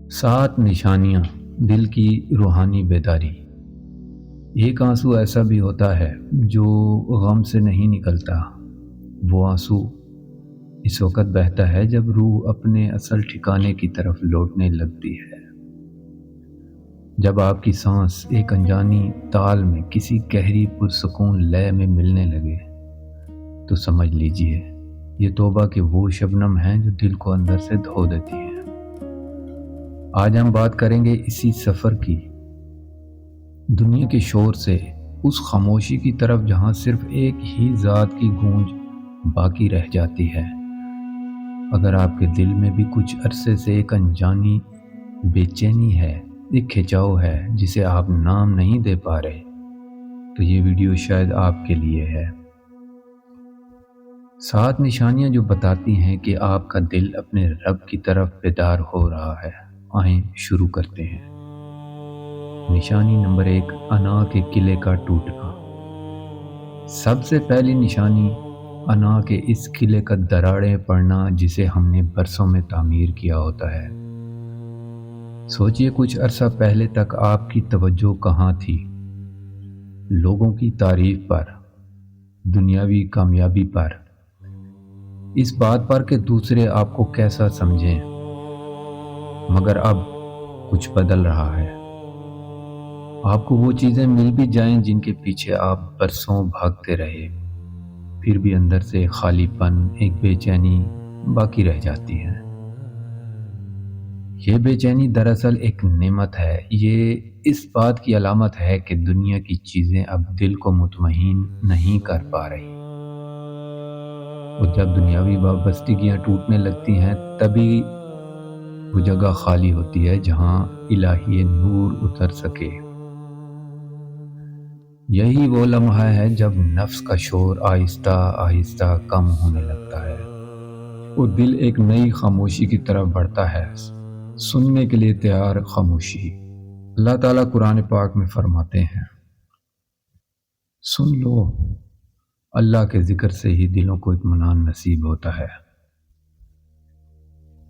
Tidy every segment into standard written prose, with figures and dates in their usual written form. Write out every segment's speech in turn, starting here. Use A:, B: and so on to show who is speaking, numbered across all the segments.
A: 7 نشانیاں دل کی روحانی بیداری۔ ایک آنسو ایسا بھی ہوتا ہے جو غم سے نہیں نکلتا۔ وہ آنسو اس وقت بہتا ہے جب روح اپنے اصل ٹھکانے کی طرف لوٹنے لگتی ہے۔ جب آپ کی سانس ایک انجانی تال میں کسی گہری پرسکون لے میں ملنے لگے تو سمجھ لیجئے یہ توبہ کے وہ شبنم ہیں جو دل کو اندر سے دھو دیتی ہیں۔ آج ہم بات کریں گے اسی سفر کی، دنیا کے شور سے اس خاموشی کی طرف جہاں صرف ایک ہی ذات کی گونج باقی رہ جاتی ہے۔ اگر آپ کے دل میں بھی کچھ عرصے سے ایک انجانی بے چینی ہے، ایک کھچاؤ ہے جسے آپ نام نہیں دے پا رہے، تو یہ ویڈیو شاید آپ کے لیے ہے۔ 7 نشانیاں جو بتاتی ہیں کہ آپ کا دل اپنے رب کی طرف بیدار ہو رہا ہے۔ آئیں شروع کرتے ہیں۔ نشانی نمبر 1، انا کے قلعے کا ٹوٹنا۔ سب سے پہلی نشانی انا کے اس قلعے کا دراڑیں پڑنا جسے ہم نے برسوں میں تعمیر کیا ہوتا ہے۔ سوچئے کچھ عرصہ پہلے تک آپ کی توجہ کہاں تھی؟ لوگوں کی تعریف پر، دنیاوی کامیابی پر، اس بات پر کہ دوسرے آپ کو کیسا سمجھیں۔ مگر اب کچھ بدل رہا ہے۔ آپ کو وہ چیزیں مل بھی جائیں جن کے پیچھے آپ برسوں بھاگتے رہے، پھر بھی اندر سے خالی پن، ایک بے چینی باقی رہ جاتی ہے۔ یہ بے چینی دراصل ایک نعمت ہے۔ یہ اس بات کی علامت ہے کہ دنیا کی چیزیں اب دل کو مطمئن نہیں کر پا رہی۔ اور جب دنیاوی وابستگیاں ٹوٹنے لگتی ہیں تبھی وہ جگہ خالی ہوتی ہے جہاں الہی نور اتر سکے۔ یہی وہ لمحہ ہے جب نفس کا شور آہستہ آہستہ کم ہونے لگتا ہے اور دل ایک نئی خاموشی کی طرف بڑھتا ہے، سننے کے لیے تیار خاموشی۔ اللہ تعالیٰ قرآن پاک میں فرماتے ہیں، سن لو، اللہ کے ذکر سے ہی دلوں کو اطمینان نصیب ہوتا ہے۔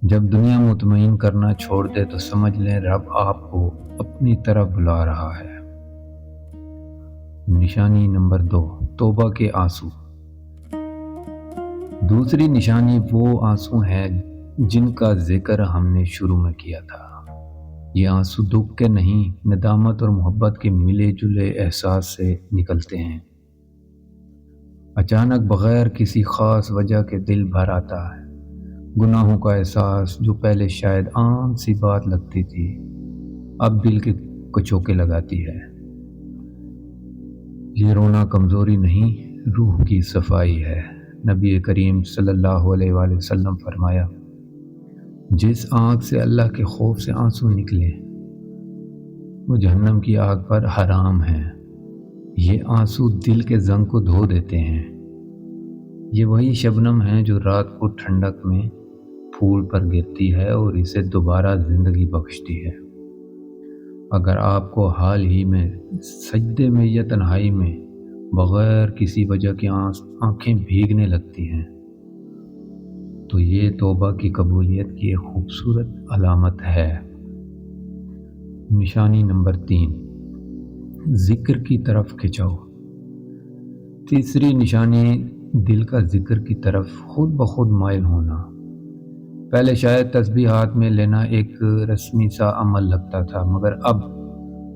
A: جب دنیا مطمئن کرنا چھوڑ دے تو سمجھ لیں رب آپ کو اپنی طرف بلا رہا ہے۔ نشانی نمبر 2، توبہ کے آنسو۔ دوسری نشانی وہ آنسو ہیں جن کا ذکر ہم نے شروع میں کیا تھا۔ یہ آنسو دکھ کے نہیں، ندامت اور محبت کے ملے جلے احساس سے نکلتے ہیں۔ اچانک بغیر کسی خاص وجہ کے دل بھر آتا ہے۔ گناہوں کا احساس جو پہلے شاید عام سی بات لگتی تھی، اب دل کے کچوکے لگاتی ہے۔ یہ رونا کمزوری نہیں، روح کی صفائی ہے۔ نبی کریم صلی اللہ علیہ وآلہ وسلم فرمایا، جس آنکھ سے اللہ کے خوف سے آنسو نکلے وہ جہنم کی آگ پر حرام ہیں۔ یہ آنسو دل کے زنگ کو دھو دیتے ہیں۔ یہ وہی شبنم ہیں جو رات کو ٹھنڈک میں پھول پر گرتی ہے اور اسے دوبارہ زندگی بخشتی ہے۔ اگر آپ کو حال ہی میں سجدے میں یا تنہائی میں بغیر کسی وجہ کے آنکھیں بھیگنے لگتی ہیں تو یہ توبہ کی قبولیت کی ایک خوبصورت علامت ہے۔ نشانی نمبر 3، ذکر کی طرف کھچاؤ۔ تیسری نشانی دل کا ذکر کی طرف خود بخود مائل ہونا۔ پہلے شاید تسبیحات میں لینا ایک رسمی سا عمل لگتا تھا، مگر اب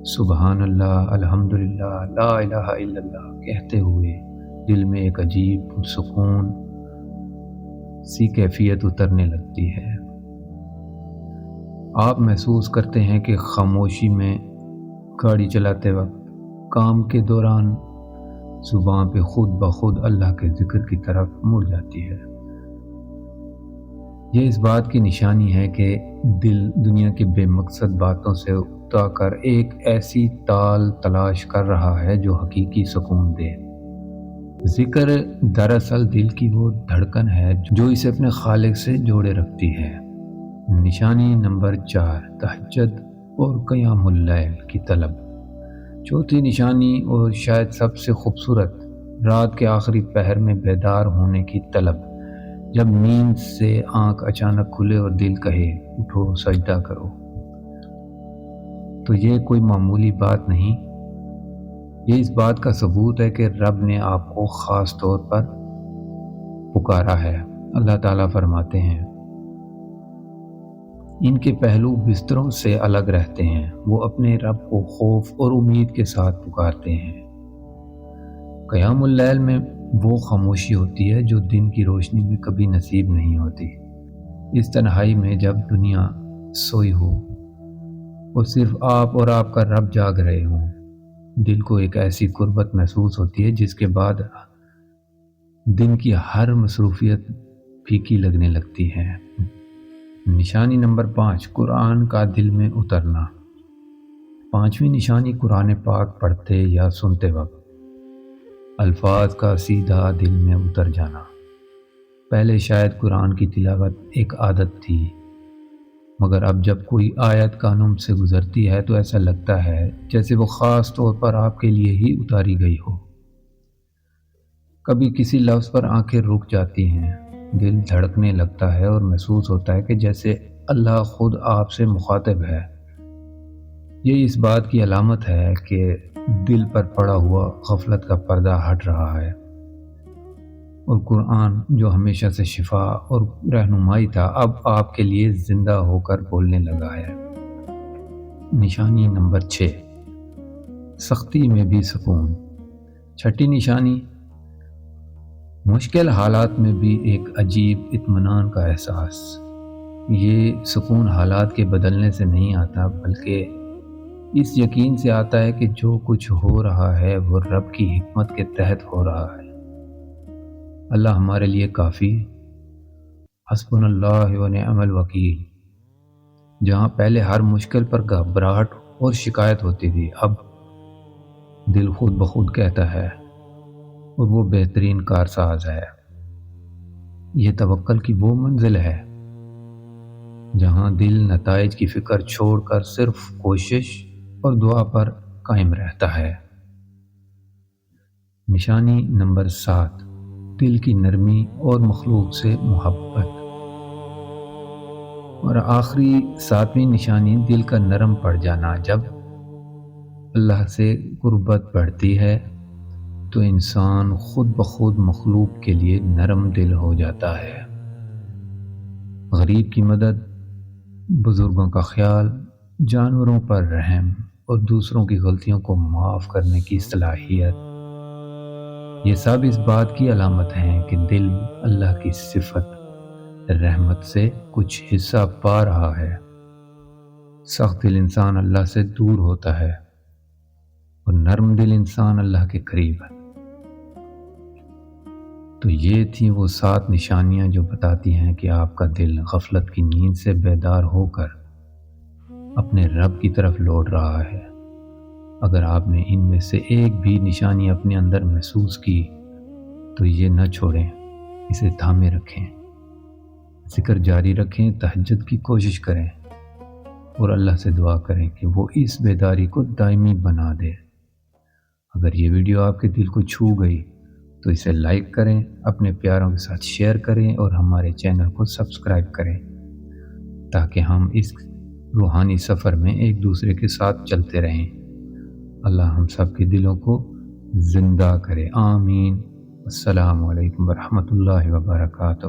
A: سبحان اللہ، الحمدللہ، لا الہ الا اللہ کہتے ہوئے دل میں ایک عجیب پرسکون سی کیفیت اترنے لگتی ہے۔ آپ محسوس کرتے ہیں کہ خاموشی میں، گاڑی چلاتے وقت، کام کے دوران زبان پہ خود بخود اللہ کے ذکر کی طرف مڑ جاتی ہے۔ یہ اس بات کی نشانی ہے کہ دل دنیا کے بے مقصد باتوں سے اکتا کر ایک ایسی تال تلاش کر رہا ہے جو حقیقی سکون دے۔ ذکر دراصل دل کی وہ دھڑکن ہے جو اسے اپنے خالق سے جوڑے رکھتی ہے۔ نشانی نمبر 4، تہجد اور قیام اللیل کی طلب۔ چوتھی نشانی اور شاید سب سے خوبصورت، رات کے آخری پہر میں بیدار ہونے کی طلب۔ جب نیند سے آنکھ اچانک کھلے اور دل کہے اٹھو سجدہ کرو، تو یہ کوئی معمولی بات نہیں، یہ اس بات کا ثبوت ہے کہ رب نے آپ کو خاص طور پر پکارا ہے۔ اللہ تعالیٰ فرماتے ہیں ان کے پہلو بستروں سے الگ رہتے ہیں، وہ اپنے رب کو خوف اور امید کے ساتھ پکارتے ہیں۔ قیام اللیل میں وہ خاموشی ہوتی ہے جو دن کی روشنی میں کبھی نصیب نہیں ہوتی۔ اس تنہائی میں جب دنیا سوئی ہو اور صرف آپ اور آپ کا رب جاگ رہے ہوں، دل کو ایک ایسی قربت محسوس ہوتی ہے جس کے بعد دن کی ہر مصروفیت پھیکی لگنے لگتی ہے۔ نشانی نمبر 5، قرآن کا دل میں اترنا۔ 5ویں نشانی قرآن پاک پڑھتے یا سنتے وقت الفاظ کا سیدھا دل میں اتر جانا۔ پہلے شاید قرآن کی تلاوت ایک عادت تھی، مگر اب جب کوئی آیت کانوں سے گزرتی ہے تو ایسا لگتا ہے جیسے وہ خاص طور پر آپ کے لیے ہی اتاری گئی ہو۔ کبھی کسی لفظ پر آنکھیں رک جاتی ہیں، دل دھڑکنے لگتا ہے اور محسوس ہوتا ہے کہ جیسے اللہ خود آپ سے مخاطب ہے۔ یہ اس بات کی علامت ہے کہ دل پر پڑا ہوا غفلت کا پردہ ہٹ رہا ہے اور قرآن جو ہمیشہ سے شفا اور رہنمائی تھا اب آپ کے لیے زندہ ہو کر بولنے لگا ہے۔ نشانی نمبر 6، سختی میں بھی سکون۔ 6ٹھی نشانی، مشکل حالات میں بھی ایک عجیب اطمینان کا احساس۔ یہ سکون حالات کے بدلنے سے نہیں آتا، بلکہ اس یقین سے آتا ہے کہ جو کچھ ہو رہا ہے وہ رب کی حکمت کے تحت ہو رہا ہے۔ اللہ ہمارے لیے کافی، حسبنا اللہ و نعم الوکیل۔ جہاں پہلے ہر مشکل پر گھبراہٹ اور شکایت ہوتی تھی، اب دل خود بخود کہتا ہے اور وہ بہترین کارساز ہے۔ یہ توکل کی وہ منزل ہے جہاں دل نتائج کی فکر چھوڑ کر صرف کوشش اور دعا پر قائم رہتا ہے۔ نشانی نمبر 7، دل کی نرمی اور مخلوق سے محبت۔ اور آخری 7ویں نشانی، دل کا نرم پڑ جانا۔ جب اللہ سے قربت بڑھتی ہے تو انسان خود بخود مخلوق کے لیے نرم دل ہو جاتا ہے۔ غریب کی مدد، بزرگوں کا خیال، جانوروں پر رحم اور دوسروں کی غلطیوں کو معاف کرنے کی صلاحیت، یہ سب اس بات کی علامت ہیں کہ دل اللہ کی صفت رحمت سے کچھ حصہ پا رہا ہے۔ سخت دل انسان اللہ سے دور ہوتا ہے اور نرم دل انسان اللہ کے قریب ہے۔ تو یہ تھیں وہ 7 نشانیاں جو بتاتی ہیں کہ آپ کا دل غفلت کی نیند سے بیدار ہو کر اپنے رب کی طرف لوٹ رہا ہے۔ اگر آپ نے ان میں سے ایک بھی نشانی اپنے اندر محسوس کی تو یہ نہ چھوڑیں، اسے تھامے رکھیں، ذکر جاری رکھیں، تہجد کی کوشش کریں اور اللہ سے دعا کریں کہ وہ اس بیداری کو دائمی بنا دے۔ اگر یہ ویڈیو آپ کے دل کو چھو گئی تو اسے لائک کریں، اپنے پیاروں کے ساتھ شیئر کریں اور ہمارے چینل کو سبسکرائب کریں تاکہ ہم اس روحانی سفر میں ایک دوسرے کے ساتھ چلتے رہیں۔ اللہ ہم سب کے دلوں کو زندہ کرے، آمین۔ السلام علیکم ورحمۃ اللہ وبرکاتہ۔